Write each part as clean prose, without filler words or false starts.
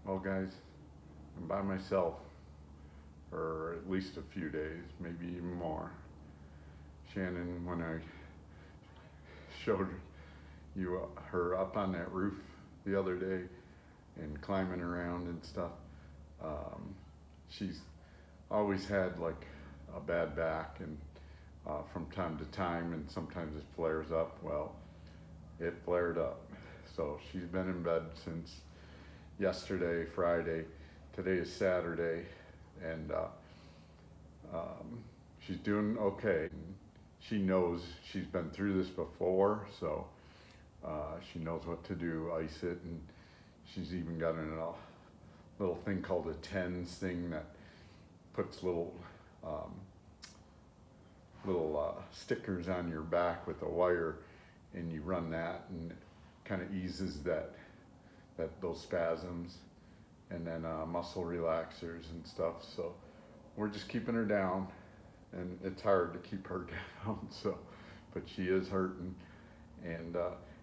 Well, guys, I'm by myself for at least a few days, maybe even more. Shannon, when I showed you her up on that roof the other day and climbing around and stuff, um, she's always had like a bad back, and from time to time, and sometimes it flares up. Well, it flared up, so she's been in bed since yesterday, Friday. Today is Saturday, and she's doing okay. She knows she's been through this before, so she knows what to do, ice it, and she's even got a little thing called a TENS thing that puts um, little stickers on your back with a wire, and you run that, and it kind of eases those spasms, and then muscle relaxers and stuff. So we're just keeping her down, and it's hard to keep her down. So, but she is hurting, and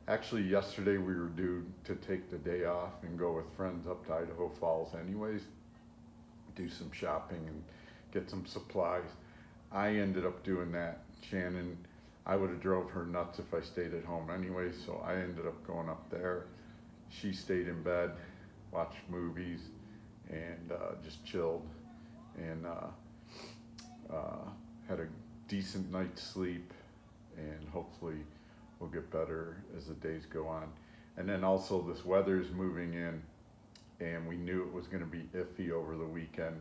actually yesterday we were due to take the day off and go with friends up to Idaho Falls anyways, do some shopping and get some supplies. I ended up doing that. Shannon, I would have drove her nuts if I stayed at home anyway, so I ended up going up there. She stayed in bed, watched movies, and just chilled, and had a decent night's sleep, and hopefully will get better as the days go on. And then also this weather is moving in, and we knew it was going to be iffy over the weekend.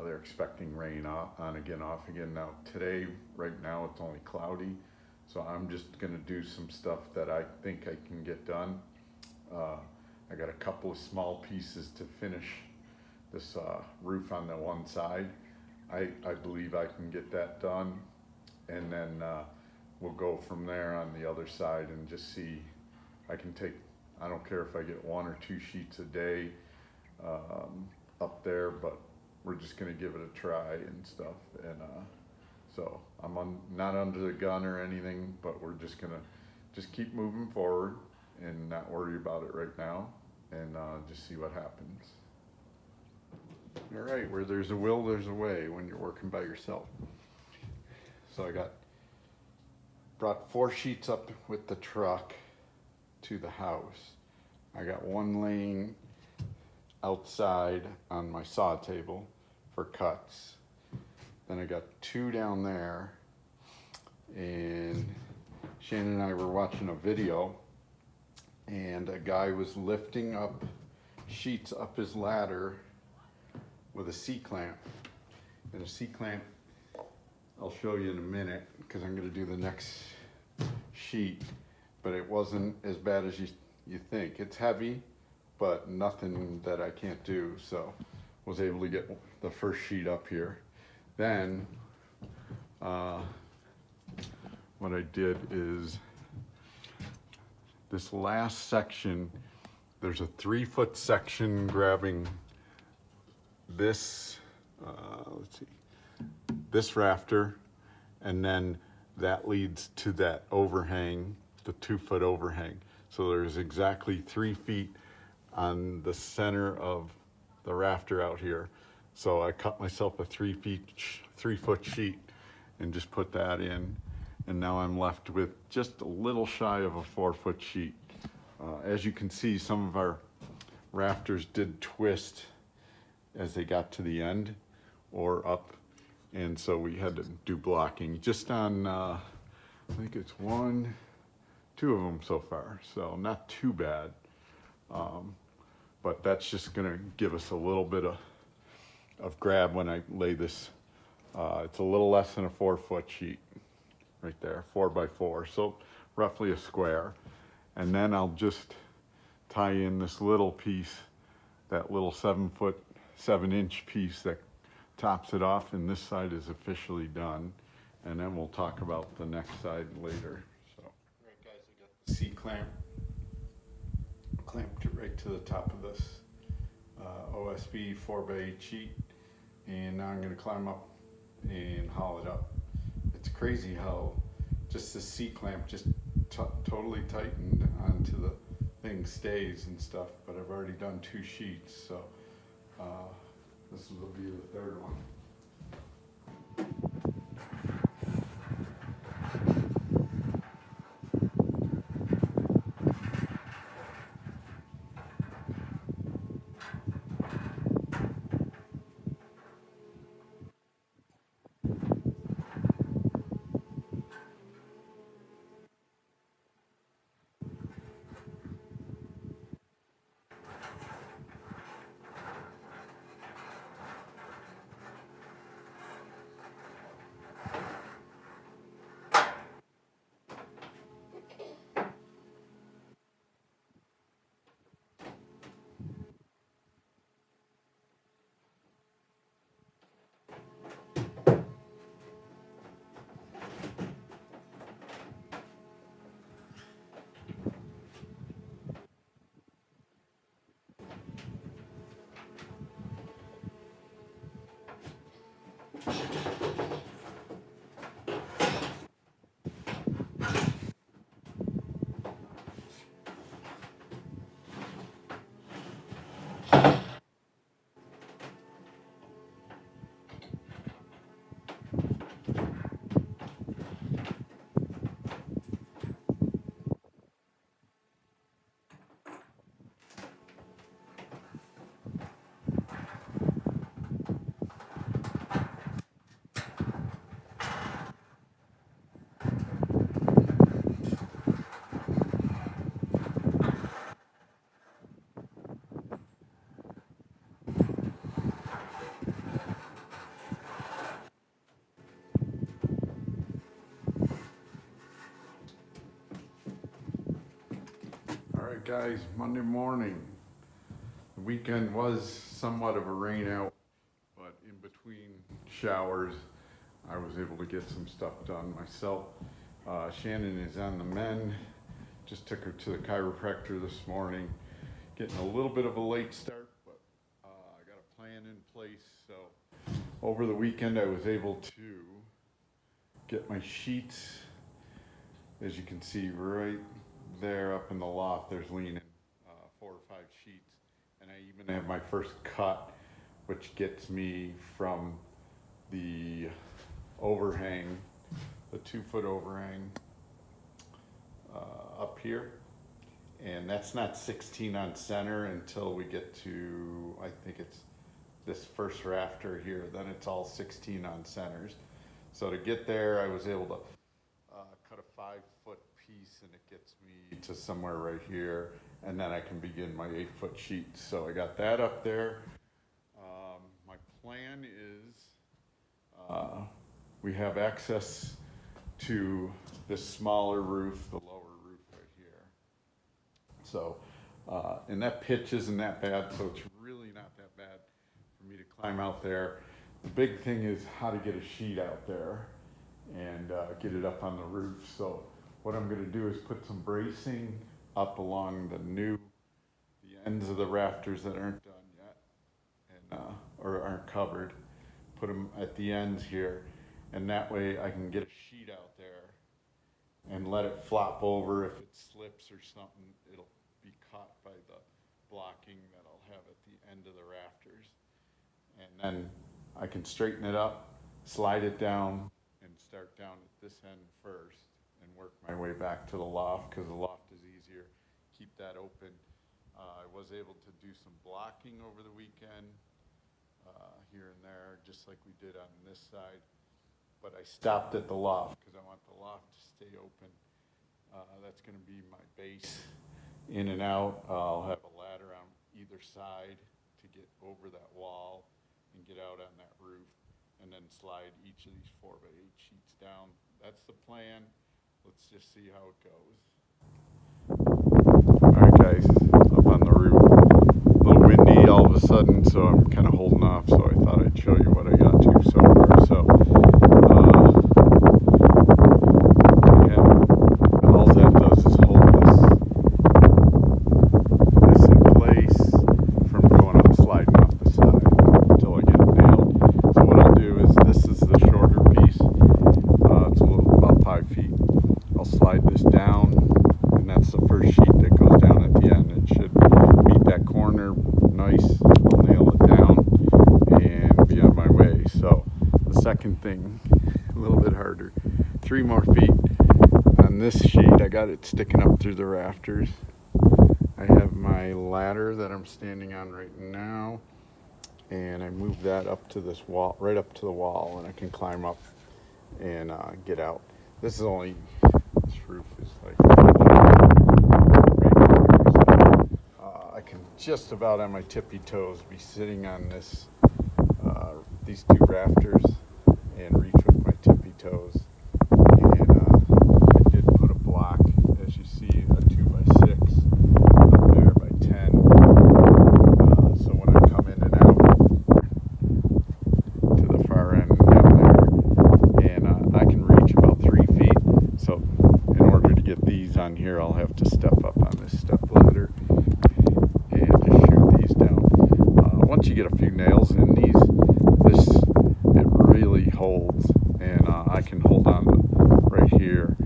They're expecting rain on again, off again. Now today, right now, it's only cloudy, so I'm just going to do some stuff that I think I can get done. I got a couple of small pieces to finish this roof on the one side. I believe I can get that done, and then we'll go from there on the other side and just see. I can take, I don't care if I get 1 or 2 sheets a day up there, but we're just gonna give it a try and stuff. And so not under the gun or anything, but we're just gonna keep moving forward and not worry about it right now, and just see what happens. All right, where there's a will, there's a way when you're working by yourself. So I brought 4 sheets up with the truck to the house. I got 1 laying outside on my saw table for cuts. Then I got 2 down there, and Shannon and I were watching a video, and a guy was lifting up sheets up his ladder with a C-clamp. And a C-clamp, I'll show you in a minute, because I'm going to do the next sheet, but it wasn't as bad as you think. It's heavy, but nothing that I can't do, so was able to get the first sheet up here. Then what I did is this last section, there's a 3-foot section grabbing this, this rafter, and then that leads to that overhang, the 2-foot overhang. So there's exactly 3 feet on the center of the rafter out here. So I cut myself a 3-foot sheet and just put that in. And now I'm left with just a little shy of a 4-foot sheet. As you can see, some of our rafters did twist as they got to the end or up. And so we had to do blocking just on, I think it's 1, 2 of them so far. So not too bad. But that's just gonna give us a little bit of grab when I lay this. It's a little less than a 4-foot sheet right there, 4 by 4, so roughly a square. And then I'll just tie in this little piece, that little 7-inch piece that tops it off, and this side is officially done. And then we'll talk about the next side later. So, all right, guys, I got the C-clamp clamped it right to the top of this OSB 4x8 sheet, and now I'm going to climb up and haul it up. It's crazy how just the C-clamp just totally tightened onto thing stays and stuff, but I've already done 2 sheets, so this will be the 3rd one. Alright guys, Monday morning. The weekend was somewhat of a rain out, but in between showers I was able to get some stuff done myself. Shannon is on the mend. Just took her to the chiropractor this morning. Getting a little bit of a late start, but I got a plan in place. So over the weekend I was able to get my sheets, as you can see right there up in the loft. There's leaning 4 or 5 sheets, and I even have my first cut, which gets me from the overhang, the 2-foot overhang up here, and that's not 16 on center until we get to, I think it's this first rafter here, then it's all 16 on centers. So to get there I was able to cut a 5-foot piece, and it gets me to somewhere right here, and then I can begin my 8-foot sheet. So I got that up there. My plan is we have access to this smaller roof, the lower roof right here. So and that pitch isn't that bad, so it's really not that bad for me to climb out there. The big thing is how to get a sheet out there and get it up on the roof. So what I'm going to do is put some bracing up along the ends of the rafters that aren't done yet, and or aren't covered. Put them at the ends here, and that way I can get a sheet out there and let it flop over. If it slips or something, it'll be caught by the blocking that I'll have at the end of the rafters. And then I can straighten it up, slide it down, and start down at this end first and work my way back to the loft, because the loft is easier. Keep that open. I was able to do some blocking over the weekend, here and there, just like we did on this side. But I stopped at the loft because I want the loft to stay open. That's going to be my base in and out. I'll have a ladder on either side to get over that wall and get out on that roof, and then slide each of these 4x8 sheets down. That's the plan. Let's just see how it goes. Alright guys, up on the roof. A little windy all of a sudden, so I'm kind of holding off, so I thought I'd show you what I got to so far. So, all that does is hold this in place from going up, sliding off the side until I get it nailed. So what I'll do is, this is the shorter piece. It's a little, about 5 feet. I'll slide this down, and that's the first sheet that goes down at the end. center nice, I'll nail it down and be on my way. So the second thing, a little bit harder, 3 more feet on this sheet. I got it sticking up through the rafters. I have my ladder that I'm standing on right now, and I move that up to this wall, right up to the wall, and I can climb up and get out. This roof is like I can just about on my tippy toes be sitting on these 2 rafters and reach with my tippy toes. And I did put a block, as you see, a 2x6 up there by 10. So when I come in and out to the far end down there, and I can reach about 3 feet. So in order to get these on here, I'll have to step up on this step ladder and just shoot these down. Once you get a few nails in these, it really holds, and I can hold on to right here.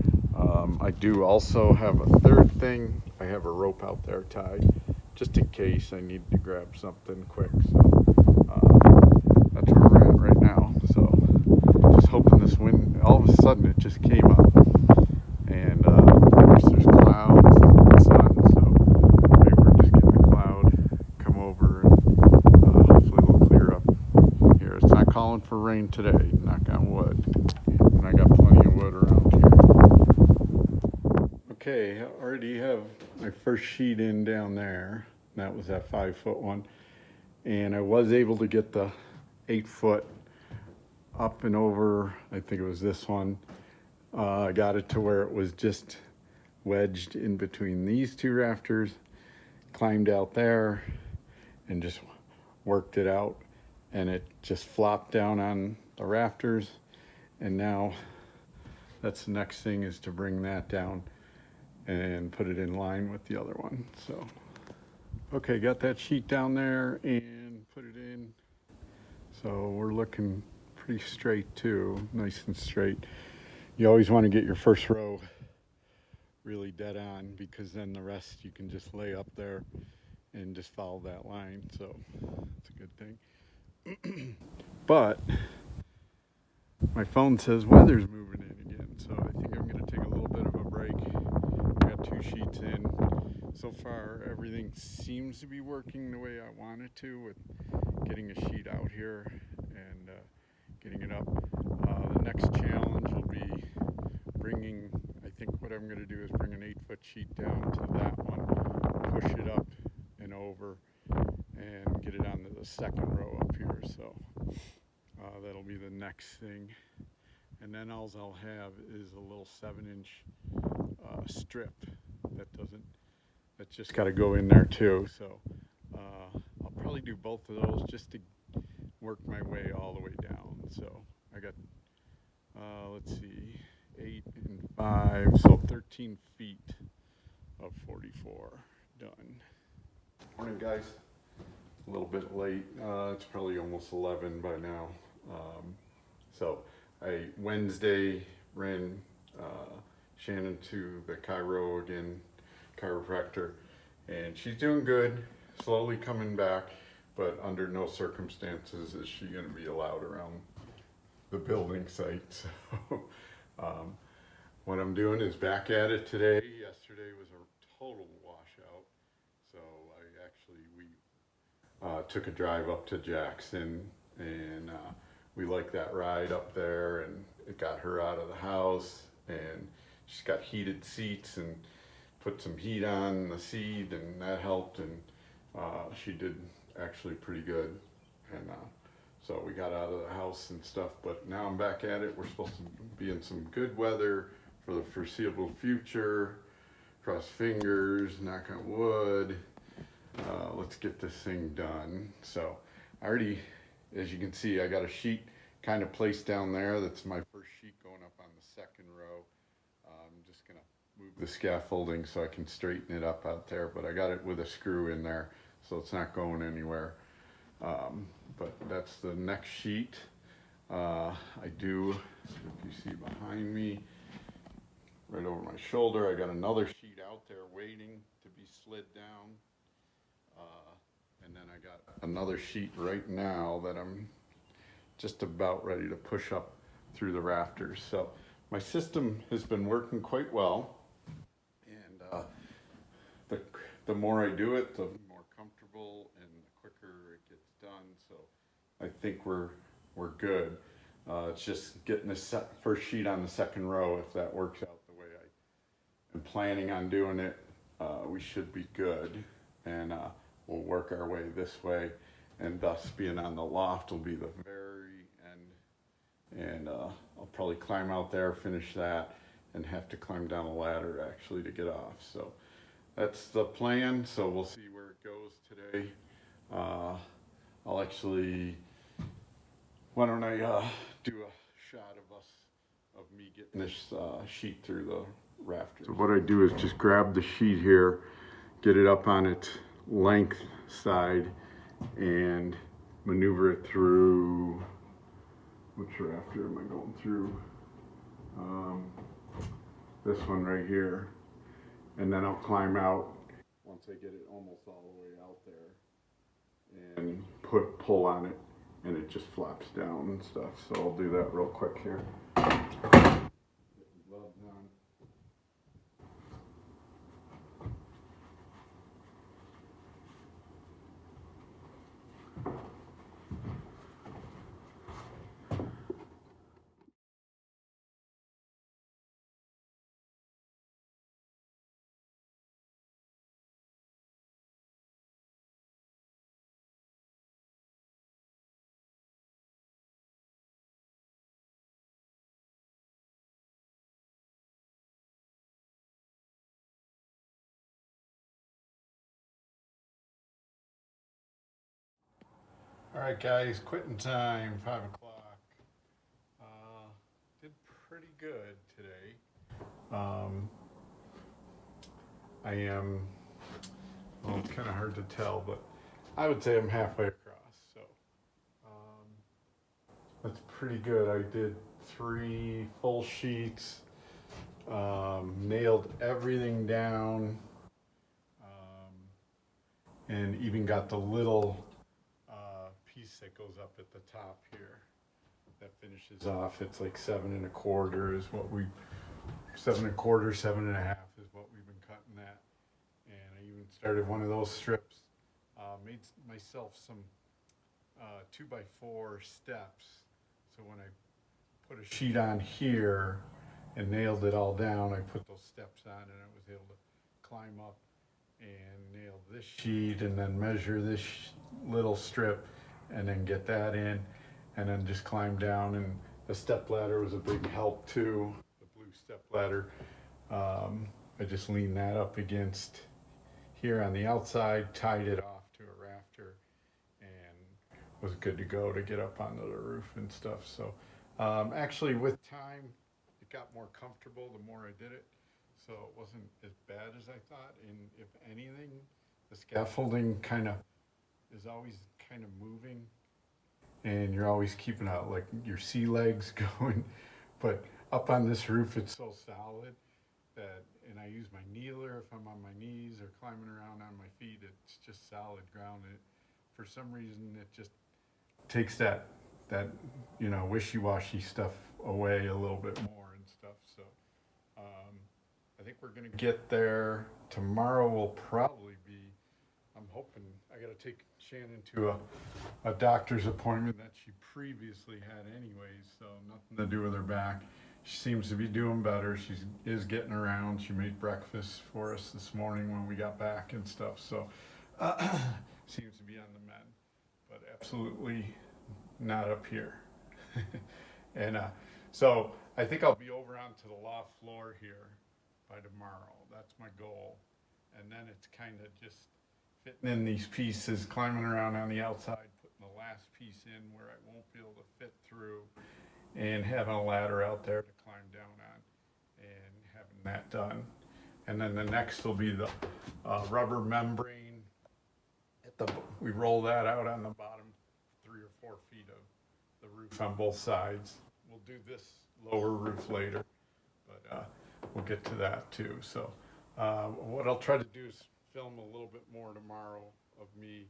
I do also have a third thing. I have a rope out there tied, just in case I need to grab something quick. So that's where we're at right now. So just hoping this wind, all of a sudden it just came up, and of course there's clouds and sun, so maybe we're just getting a cloud come over, and hopefully it'll clear up here. It's not calling for rain today, knock on wood, and I got plenty of wood around here. Okay, I already have my first sheet in down there. That was that 5-foot one, and I was able to get the 8-foot up and over. I think it was this one. I got it to where it was just wedged in between these 2 rafters, climbed out there and just worked it out, and it just flopped down on the rafters. And now that's the next thing, is to bring that down and put it in line with the other one. So okay, got that sheet down there and put it in. So we're looking pretty straight too, nice and straight. You always want to get your first row really dead on, because then the rest you can just lay up there and just follow that line. So it's a good thing. But my phone says weather's moving in again, so I think I'm going to take a little bit of a break. I got 2 sheets in. So far everything seems to be working the way I want it to, with getting a sheet out here and getting it up. The next challenge will be bringing, I think what I'm going to do is bring an 8-foot sheet down to that one, push it up and over, and get it onto the second row up here. So that'll be the next thing. And then all I'll have is a little 7-inch strip that's just got to go in there too. So I'll probably do both of those just to work my way all the way down. So I got, let's see, 8 and 5, so 13 feet of 44 done. Morning, guys. A little bit late. It's probably almost 11 by now. So Wednesday ran Shannon to the chiro again, chiropractor, and she's doing good, slowly coming back, but under no circumstances is she going to be allowed around the building site. So what I'm doing is back at it today. Yesterday was a total washout, so we took a drive up to Jackson, and we liked that ride up there, and it got her out of the house, and she's got heated seats, and put some heat on the seat, and that helped, and she did actually pretty good. And so we got out of the house and stuff, but now I'm back at it. We're supposed to be in some good weather for the foreseeable future. Cross fingers, knock on wood. Let's get this thing done. So I already, as you can see, I got a sheet kind of placed down there. That's my first sheet going up on the second row. I'm just gonna move the scaffolding so I can straighten it up out there, but I got it with a screw in there, so it's not going anywhere. But that's the next sheet. I do, if you see behind me, right over my shoulder, I got another sheet out there waiting to be slid down. I got another sheet right now that I'm just about ready to push up through the rafters. So my system has been working quite well, and the, the more I do it, the more comfortable and the quicker it gets done. So I think we're good. It's just getting the first sheet on the second row. If that works out the way I am planning on doing it, we should be good, and we'll work our way this way, and thus being on the loft will be the very end. And I'll probably climb out there, finish that, and have to climb down a ladder actually to get off. So that's the plan. So we'll see where it goes today. I'll actually, why don't I do a shot of us, of me getting this sheet through the rafters. So what I do is just grab the sheet here, get it up on its length side, and maneuver it through, which rafter am I going through? This one right here. And then I'll climb out once I get it almost all the way out there and pull on it, and it just flops down and stuff. So I'll do that real quick here. Get the gloves on. All right, guys, quitting time, 5 o'clock. Did pretty good today. I am, well, it's kind of hard to tell, but I would say I'm halfway across. So that's pretty good. I did 3 full sheets, nailed everything down, and even got the little piece that goes up at the top here that finishes off. It's like 7 1/4 is what we, 7 1/4, 7 1/2 is what we've been cutting that. And I even started one of those strips. Made myself some 2x4 steps. So when I put a sheet on here and nailed it all down, I put those steps on, and I was able to climb up and nail this sheet, and then measure this little strip, and then get that in, and then just climb down. And the step ladder was a big help too, the blue step ladder. I just leaned that up against here on the outside, tied it off to a rafter, and was good to go to get up onto the roof and stuff. So actually with time, it got more comfortable the more I did it. So it wasn't as bad as I thought. And if anything, the scaffolding kind of is always kind of moving, and you're always keeping out like your sea legs going. But up on this roof, it's so solid that, and I use my kneeler if I'm on my knees or climbing around on my feet. It's just solid ground. And for some reason, it just takes that wishy-washy stuff away a little bit more and stuff. So I think we're gonna get there. Tomorrow will probably be, I'm hoping, I gotta take Shannon to a doctor's appointment that she previously had anyways, so nothing to do with her back. She seems to be doing better. She is getting around. She made breakfast for us this morning when we got back and stuff, so seems to be on the mend, but absolutely not up here. And so I think I'll be over onto the loft floor here by tomorrow. That's my goal. And then it's kind of just fitting in these pieces, climbing around on the outside, putting the last piece in where I won't be able to fit through, and having a ladder out there to climb down on, and having that done. And then the next will be the rubber membrane. We roll that out on the bottom 3 or 4 feet of the roof on both sides. We'll do this lower roof later, but we'll get to that too. So what I'll try to do is film a little bit more tomorrow of me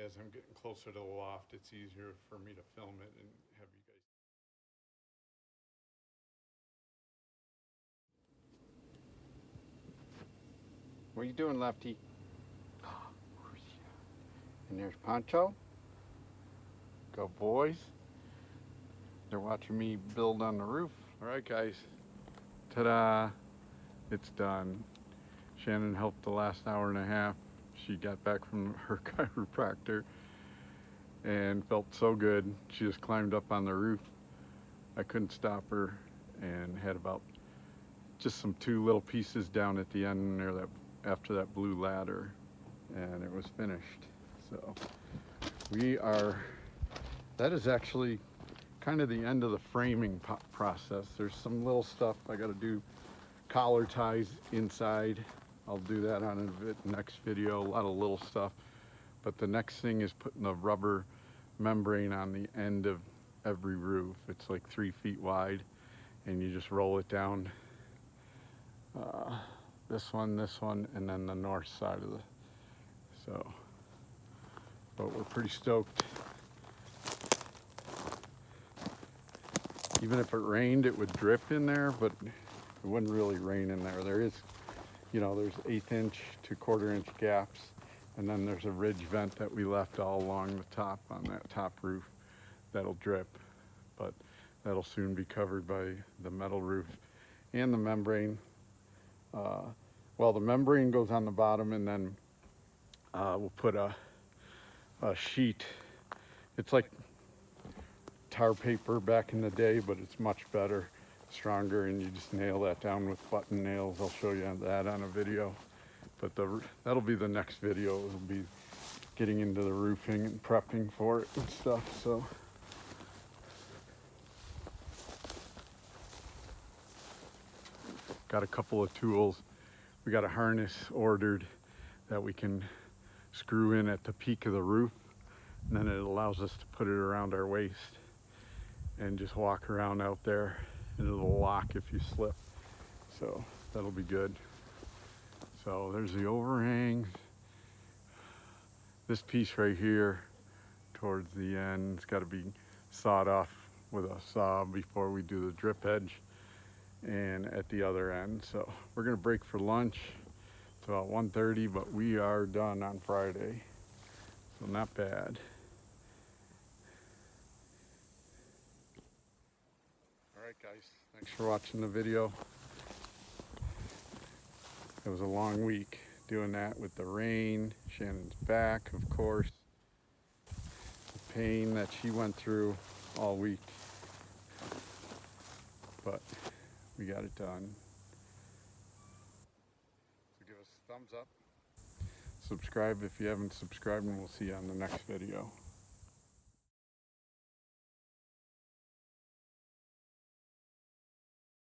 as I'm getting closer to the loft, it's easier for me to film it and have you guys. What are you doing, Lefty? And there's Pancho. Go boys. They're watching me build on the roof. All right, guys. Ta-da. It's done. Shannon helped the last hour and a half. She got back from her chiropractor and felt so good. She just climbed up on the roof. I couldn't stop her and had about just some 2 little pieces down at the end there that after that blue ladder, and it was finished. So that is actually kind of the end of the framing process. There's some little stuff I got to do, collar ties inside. I'll do that on a next video, a lot of little stuff. But the next thing is putting the rubber membrane on the end of every roof. It's like 3 feet wide, and you just roll it down this one, and then the north side of but we're pretty stoked. Even if it rained, it would drip in there, but it wouldn't really rain in there. There is, there's 1/8 inch to 1/4 inch gaps, and then there's a ridge vent that we left all along the top on that top roof that'll drip, but that'll soon be covered by the metal roof and the membrane. Well, the membrane goes on the bottom, and then we'll put a sheet. It's like tar paper back in the day, but it's much better, stronger, and you just nail that down with button nails. I'll show you that on a video, but that'll be the next video. It'll be getting into the roofing and prepping for it and stuff. So got a couple of tools. We got a harness ordered that we can screw in at the peak of the roof, and then it allows us to put it around our waist and just walk around out there, and it'll lock if you slip. So that'll be good. So there's the overhang. This piece right here towards the end, it's got to be sawed off with a saw before we do the drip edge, and at the other end. So we're gonna break for lunch. It's about 1:30, but we are done on Friday, so not bad. All right, guys, thanks for watching the video. It was a long week doing that with the rain, Shannon's back, of course, the pain that she went through all week, but we got it done. So give us a thumbs up, subscribe if you haven't subscribed, and we'll see you on the next video.